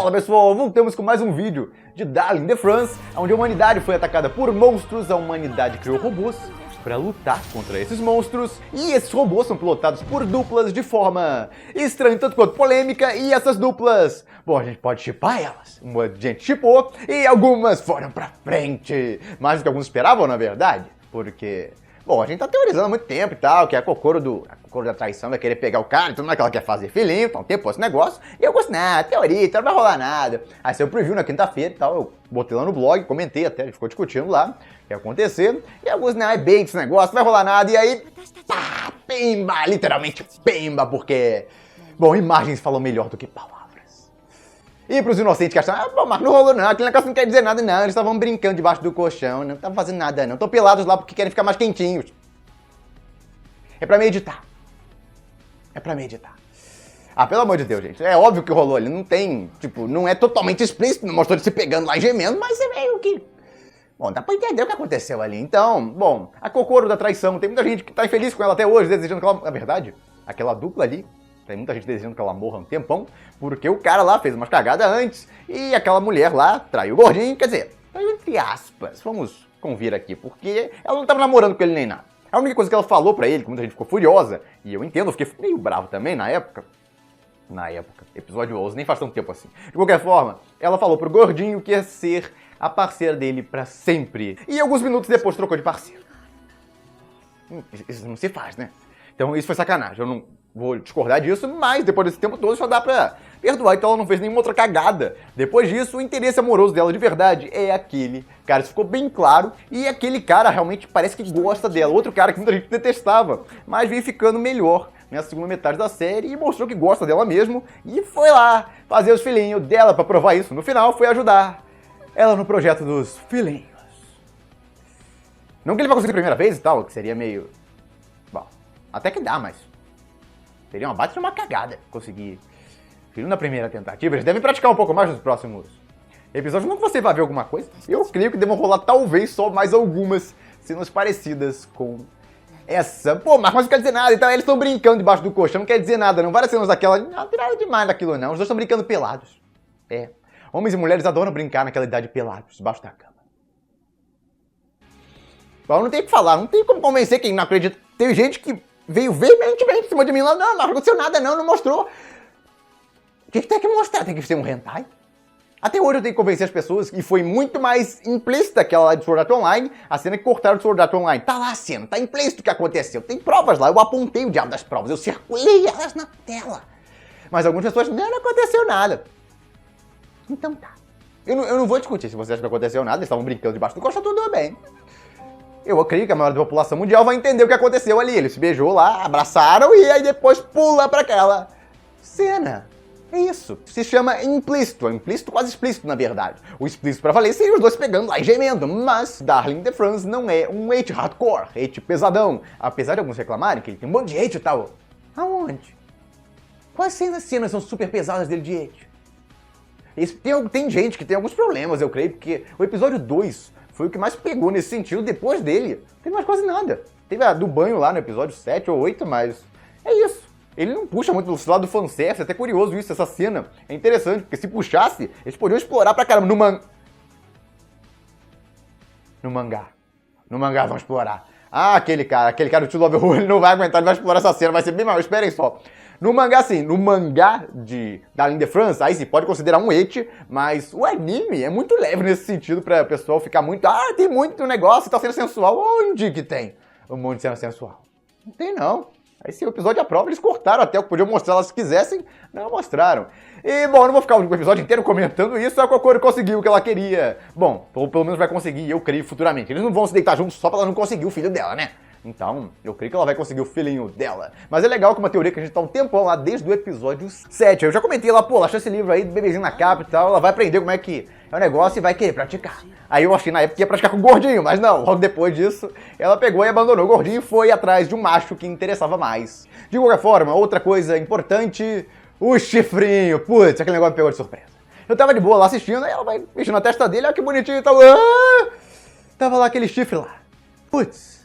Fala pessoal, voltamos com mais um vídeo de Darling in the France, onde a humanidade foi atacada por monstros, a humanidade criou robôs para lutar contra esses monstros, e esses robôs são pilotados por duplas de forma estranha, tanto quanto polêmica, e essas duplas, bom, a gente pode shippar elas, uma gente shippou, e algumas foram pra frente, mais do que alguns esperavam, na verdade, porque... Bom, a gente tá teorizando há muito tempo e tal, que a Kokoro da traição vai querer pegar o cara, tudo mais que ela quer fazer filhinho, tá um tempo esse negócio, e eu gosto, nada, teoria, então não vai rolar nada. Aí saiu o preview na quinta-feira e tal, eu botei lá no blog, comentei até, a gente ficou discutindo lá o que ia acontecer, e alguns, não, é bait esse negócio, não vai rolar nada, e aí, pá, pimba, literalmente pimba, porque, bom, imagens falam melhor do que palavras. E pros inocentes que acharam, bom, mas não rolou não, aquele negócio não quer dizer nada não, eles estavam brincando debaixo do colchão, não estavam fazendo nada não, estão pelados lá porque querem ficar mais quentinhos. É pra meditar. É pra meditar. Ah, pelo amor de Deus, gente, é óbvio que rolou ali, não tem, tipo, não é totalmente explícito, não mostrou ele se pegando lá e gemendo, mas é meio que... Bom, dá pra entender o que aconteceu ali. Então, bom, a Kokoro da traição, tem muita gente que tá infeliz com ela até hoje, desejando que ela... Na verdade, aquela dupla ali, tem muita gente desejando que ela morra um tempão, porque o cara lá fez umas cagadas antes, e aquela mulher lá traiu o gordinho, quer dizer, entre aspas, vamos convir aqui, porque ela não tava namorando com ele nem nada. A única coisa que ela falou pra ele, que muita gente ficou furiosa, e eu entendo, eu fiquei meio bravo também na época, episódio 11, nem faz tanto tempo assim. De qualquer forma, ela falou pro gordinho que ia ser a parceira dele pra sempre, e alguns minutos depois trocou de parceiro. Isso não se faz, né? Então isso foi sacanagem, eu não vou discordar disso, mas depois desse tempo todo só dá pra perdoar, então ela não fez nenhuma outra cagada. Depois disso, o interesse amoroso dela de verdade é aquele cara, isso ficou bem claro, e aquele cara realmente parece que gosta dela, outro cara que muita gente detestava, mas vem ficando melhor na segunda metade da série e mostrou que gosta dela mesmo, e foi lá fazer os filhinhos dela pra provar isso. No final, foi ajudar ela no projeto dos filhinhos. Não que ele vai conseguir a primeira vez e tal, que seria meio... Bom, até que dá, mas... Seria uma baita de uma cagada conseguir filho na primeira tentativa. Eles devem praticar um pouco mais nos próximos episódios. Não que você vai ver alguma coisa. Eu creio que devam rolar talvez só mais algumas cenas parecidas com essa. Pô, mas não quer dizer nada. Então eles estão brincando debaixo do colchão, não quer dizer nada não. Várias cenas daquela, não tem nada demais daquilo não. Os dois estão brincando pelados. É. Homens e mulheres adoram brincar naquela idade pelados, debaixo da cama. Bom, não tem o que falar, não tem como convencer quem não acredita. Tem gente que veio veementemente em cima de mim lá, não aconteceu nada não mostrou. O que tem que mostrar? Tem que ser um hentai? Até hoje eu tenho que convencer as pessoas, e foi muito mais implícita aquela lá de Sword Art Online, a cena que cortaram de Sword Art Online. Tá lá a cena, tá implícito o que aconteceu, tem provas lá, eu apontei o diabo das provas, eu circulei elas na tela. Mas algumas pessoas, não aconteceu nada. Então tá. Eu não vou discutir se vocês acham que não aconteceu nada, eles estavam brincando debaixo do colchão, tudo bem. Eu acredito que a maioria da população mundial vai entender o que aconteceu ali. Ele se beijou lá, abraçaram e aí depois pula pra aquela cena. É isso. Se chama implícito. É implícito, quase explícito, na verdade. O explícito pra valer seria os dois pegando lá e gemendo. Mas Darling in the France não é um hate hardcore, hate pesadão. Apesar de alguns reclamarem que ele tem um monte de hate e tal. Aonde? Quais cenas são super pesadas dele de hate? Tem gente que tem alguns problemas, eu creio, porque o episódio 2... foi o que mais pegou nesse sentido. Depois dele, não tem mais quase nada. Teve a do banho lá no episódio 7 ou 8, mas é isso. Ele não puxa muito do lado do fanservice, é até curioso isso, essa cena. É interessante, porque se puxasse, eles poderiam explorar pra caramba. No mangá. No mangá vão explorar. Ah, aquele cara do To Love Who, ele não vai aguentar, ele vai explorar essa cena, vai ser bem mal, esperem só. No mangá, sim, no mangá de Darling in the France, aí se pode considerar um hate, mas o anime é muito leve nesse sentido pra pessoal ficar muito, tem muito negócio, tá sendo sensual. Onde que tem um monte de cena sensual? Não tem não. Aí se o episódio é prova, eles cortaram até o que podiam mostrar lá se quisessem, não mostraram. E, bom, eu não vou ficar o episódio inteiro comentando isso, a Kokoro conseguiu o que ela queria. Bom, ou pelo menos vai conseguir, eu creio, futuramente. Eles não vão se deitar juntos só pra ela não conseguir o filho dela, né? Então, eu creio que ela vai conseguir o filhinho dela. Mas é legal que uma teoria que a gente tá um tempão lá, desde o episódio 7. Eu já comentei lá, pô, ela achou esse livro aí do bebezinho na capa e tal, ela vai aprender como é que é o negócio e vai querer praticar. Aí eu achei na época que ia praticar com o gordinho, mas não, logo depois disso, ela pegou e abandonou o gordinho e foi atrás de um macho que interessava mais. De qualquer forma, outra coisa importante, o chifrinho. Putz, aquele negócio me pegou de surpresa. Eu tava de boa lá assistindo, aí ela vai mexendo na testa dele, olha que bonitinho e tal. Tava lá aquele chifre lá. Putz.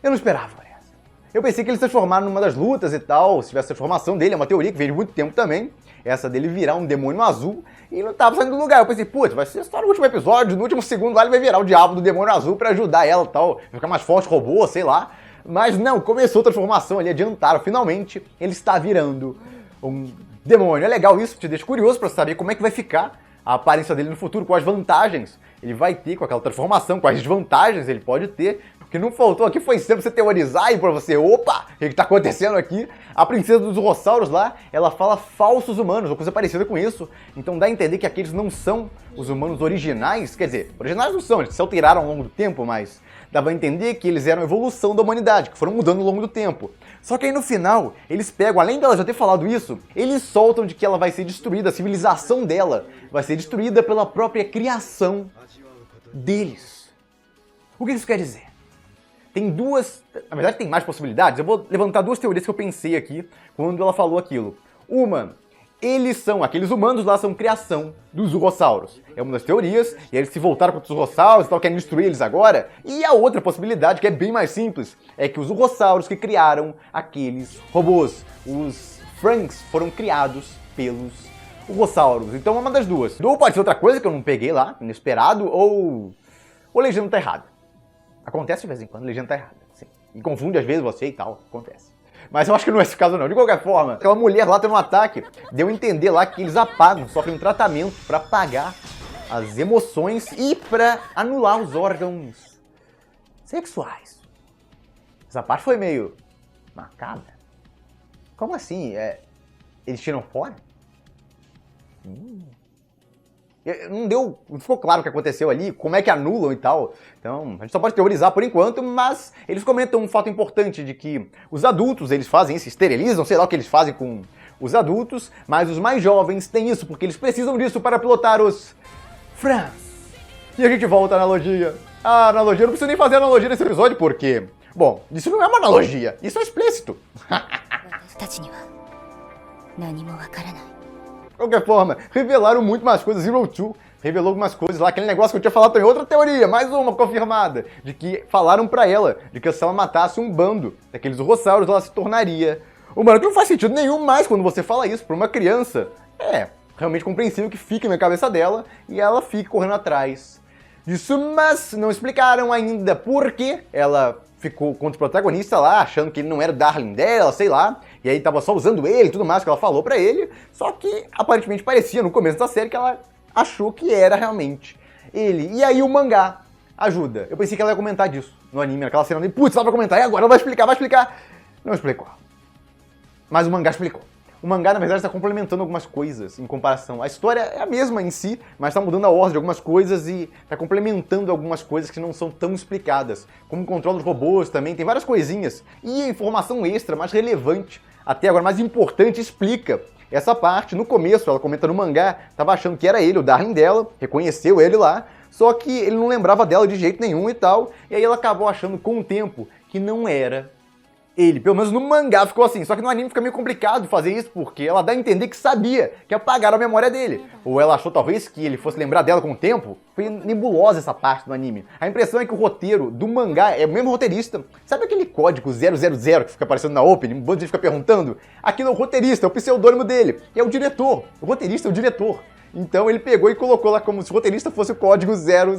Eu não esperava essa. Eu pensei que eles se transformaram numa das lutas e tal, se tivesse a transformação dele, é uma teoria que veio de muito tempo também, essa dele virar um demônio azul, e não tava saindo do lugar. Eu pensei, putz, vai ser só no último episódio, no último segundo lá ele vai virar o diabo do demônio azul pra ajudar ela e tal, vai ficar mais forte, robô, sei lá. Mas não, começou a transformação ali, adiantaram, finalmente ele está virando um demônio. É legal isso, te deixa curioso pra saber como é que vai ficar a aparência dele no futuro, quais vantagens ele vai ter com aquela transformação, quais desvantagens ele pode ter. O que não faltou aqui foi sempre você teorizar e pra você, opa, o que tá acontecendo aqui? A princesa dos Rossauros lá, ela fala falsos humanos, ou coisa parecida com isso. Então dá a entender que aqueles não são os humanos originais, quer dizer, originais não são, eles se alteraram ao longo do tempo, mas dava a entender que eles eram a evolução da humanidade, que foram mudando ao longo do tempo. Só que aí no final, eles pegam, além dela já ter falado isso, eles soltam de que ela vai ser destruída, a civilização dela vai ser destruída pela própria criação deles. O que isso quer dizer? Tem duas, na verdade tem mais possibilidades, eu vou levantar duas teorias que eu pensei aqui quando ela falou aquilo. Uma, aqueles humanos lá são criação dos Urrossauros. É uma das teorias, e aí eles se voltaram contra os Urrossauros e tal, querem destruir eles agora. E a outra possibilidade, que é bem mais simples, é que os Urrossauros que criaram aqueles robôs, os Franks, foram criados pelos Urrossauros. Então é uma das duas. Ou pode ser outra coisa que eu não peguei lá, inesperado, ou a legenda tá errada. Acontece de vez em quando, a legenda tá errada. Sim. E confunde às vezes você e tal, acontece. Mas eu acho que não é esse caso não. De qualquer forma, aquela mulher lá teve um ataque, deu a entender lá que eles apagam, sofrem um tratamento pra apagar as emoções e pra anular os órgãos sexuais. Essa parte foi meio macabra. Como assim? Eles tiram fora? Não ficou claro o que aconteceu ali, como é que anulam e tal. Então, a gente só pode teorizar por enquanto, mas eles comentam um fato importante de que os adultos, eles fazem isso, esterilizam, sei lá o que eles fazem com os adultos, mas os mais jovens têm isso, porque eles precisam disso para pilotar os Frans. E a gente volta à analogia. A analogia, eu não preciso nem fazer analogia nesse episódio, porque... Bom, isso não é uma analogia, isso é explícito. De qualquer forma, revelaram muito mais coisas. Zero Two revelou algumas coisas lá, aquele negócio que eu tinha falado também, outra teoria, mais uma confirmada, de que falaram pra ela, de que se ela matasse um bando daqueles Urrossauros, ela se tornaria humana. Que não faz sentido nenhum mais quando você fala isso pra uma criança. É realmente compreensível que fique na cabeça dela e ela fique correndo atrás disso, mas não explicaram ainda por que ela ficou contra o protagonista lá, achando que ele não era o Darling dela, sei lá, e aí tava só usando ele e tudo mais que ela falou pra ele, só que aparentemente parecia no começo da série que ela achou que era realmente ele. E aí o mangá ajuda. Eu pensei que ela ia comentar disso no anime, naquela cena de putz, ela vai comentar, e agora ela vai explicar. Não explicou. Mas o mangá explicou. O mangá, na verdade, está complementando algumas coisas em comparação. A história é a mesma em si, mas está mudando a ordem de algumas coisas e está complementando algumas coisas que não são tão explicadas. Como o controle dos robôs também, tem várias coisinhas. E a informação extra, mais relevante, até agora mais importante, explica essa parte. No começo, ela comenta no mangá, estava achando que era ele, o Darling dela, reconheceu ele lá, só que ele não lembrava dela de jeito nenhum e tal, e aí ela acabou achando com o tempo que não era ele. Pelo menos no mangá ficou assim, só que no anime fica meio complicado fazer isso, porque ela dá a entender que sabia que apagaram a memória dele. Ou ela achou talvez que ele fosse lembrar dela com o tempo. Foi nebulosa essa parte do anime. A impressão é que o roteiro do mangá é o mesmo roteirista. Sabe aquele código 000 que fica aparecendo na opening? Um bando de gente fica perguntando? Aquilo é o roteirista, é o pseudônimo dele. É o diretor. O roteirista é o diretor. Então ele pegou e colocou lá como se o roteirista fosse o código 000,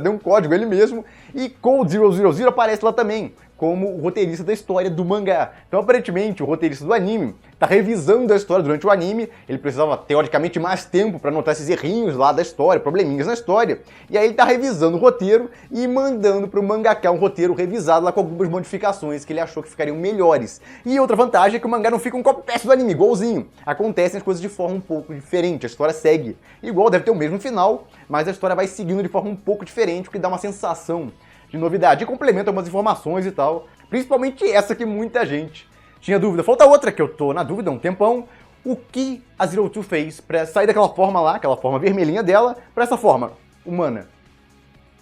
deu um código ele mesmo, e Code 000 aparece lá também, como o roteirista da história do mangá. Então aparentemente o roteirista do anime está revisando a história durante o anime, ele precisava teoricamente mais tempo para notar esses errinhos lá da história, probleminhas na história, e aí ele está revisando o roteiro e mandando para o mangaka um roteiro revisado lá com algumas modificações que ele achou que ficariam melhores. E outra vantagem é que o mangá não fica um copy-paste do anime, igualzinho. Acontecem as coisas de forma um pouco diferente, a história segue igual, deve ter o mesmo final, mas a história vai seguindo de forma um pouco diferente, o que dá uma sensação de novidade e complementa algumas informações e tal, principalmente essa que muita gente tinha dúvida. Falta outra que eu tô na dúvida há um tempão, o que a Zero Two fez pra sair daquela forma lá, aquela forma vermelhinha dela, pra essa forma humana.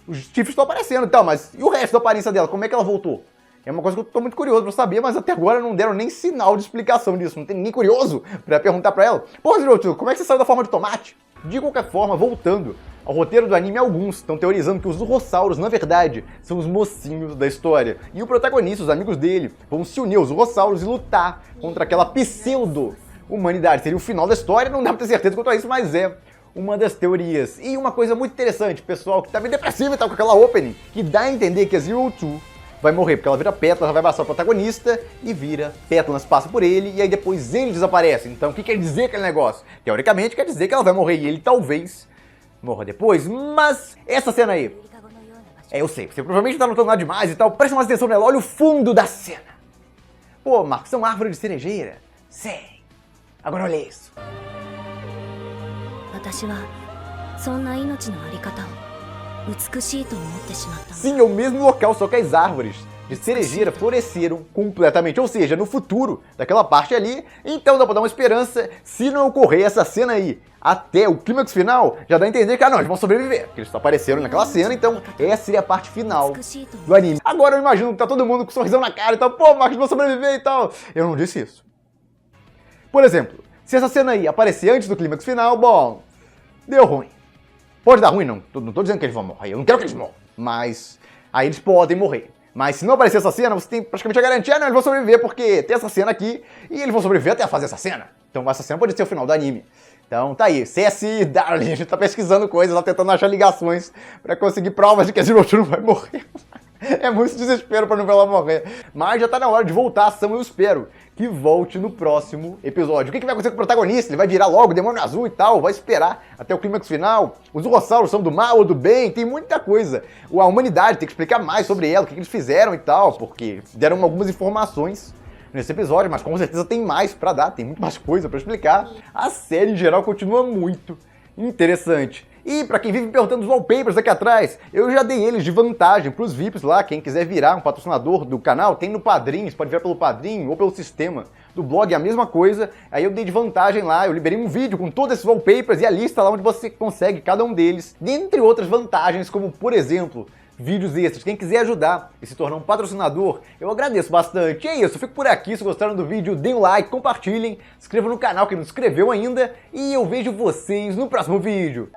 Os chifres estão aparecendo e tal, mas e o resto da aparência dela, como é que ela voltou? É uma coisa que eu tô muito curioso pra saber, mas até agora não deram nem sinal de explicação disso, não tem ninguém curioso pra perguntar pra ela. Pô, Zero Two, como é que você saiu da forma de tomate? De qualquer forma, voltando ao roteiro do anime, alguns estão teorizando que os Urrossauros, na verdade, são os mocinhos da história. E o protagonista, os amigos dele, vão se unir aos Urrossauros e lutar contra aquela pseudo-humanidade. Seria o final da história, não dá pra ter certeza quanto a isso, mas é uma das teorias. E uma coisa muito interessante, pessoal, que tá bem depressivo e tal com aquela opening, que dá a entender que a Zero Two vai morrer, porque ela vira Pétalas, vai passar o protagonista e vira Pétalas, passa por ele e aí depois ele desaparece. Então o que quer dizer aquele negócio? Teoricamente quer dizer que ela vai morrer e ele talvez morra depois, mas essa cena aí, eu sei, você provavelmente tá notando nada demais e tal, presta mais atenção nela, olha o fundo da cena. Pô, Marcos, são árvores de cerejeira? Sei. Agora olha isso. Sim, é o mesmo local, só que as árvores de cerejeira floresceram completamente, ou seja, no futuro daquela parte ali. Então dá pra dar uma esperança, se não ocorrer essa cena aí até o clímax final, já dá a entender que, não, eles vão sobreviver, porque eles só apareceram naquela cena, então essa seria a parte final do anime. Agora eu imagino que tá todo mundo com um sorrisão na cara e tal, pô, Marcos, vão sobreviver e tal. Eu não disse isso. Por exemplo, se essa cena aí aparecer antes do clímax final, bom, deu ruim. Pode dar ruim, não tô dizendo que eles vão morrer, eu não quero que eles morram, mas aí eles podem morrer. Mas se não aparecer essa cena, você tem praticamente a garantia, não, eles vão sobreviver, porque tem essa cena aqui, e eles vão sobreviver até fazer essa cena. Então essa cena pode ser o final do anime. Então tá aí, CS Darling, a gente tá pesquisando coisas, lá tentando achar ligações pra conseguir provas de que a Zero Two não vai morrer. É muito desespero pra não ver ela morrer. Mas já tá na hora de voltar a ação, eu espero que volte no próximo episódio. O que vai acontecer com o protagonista? Ele vai virar logo o Demônio Azul e tal? Vai esperar até o clímax final? Os Urrossauros são do mal ou do bem? Tem muita coisa. A humanidade tem que explicar mais sobre ela, o que eles fizeram e tal, porque deram algumas informações nesse episódio, mas com certeza tem mais pra dar, tem muito mais coisa pra explicar. A série em geral continua muito interessante. E pra quem vive me perguntando os wallpapers aqui atrás, eu já dei eles de vantagem pros VIPs lá, quem quiser virar um patrocinador do canal, tem no Padrim, você pode virar pelo Padrim ou pelo sistema do blog, é a mesma coisa. Aí eu dei de vantagem lá, eu liberei um vídeo com todos esses wallpapers e a lista lá onde você consegue cada um deles, dentre outras vantagens, como por exemplo, vídeos extras. Quem quiser ajudar e se tornar um patrocinador, eu agradeço bastante. E é isso, eu fico por aqui. Se gostaram do vídeo, deem um like, compartilhem, se inscrevam no canal quem não se inscreveu ainda e eu vejo vocês no próximo vídeo.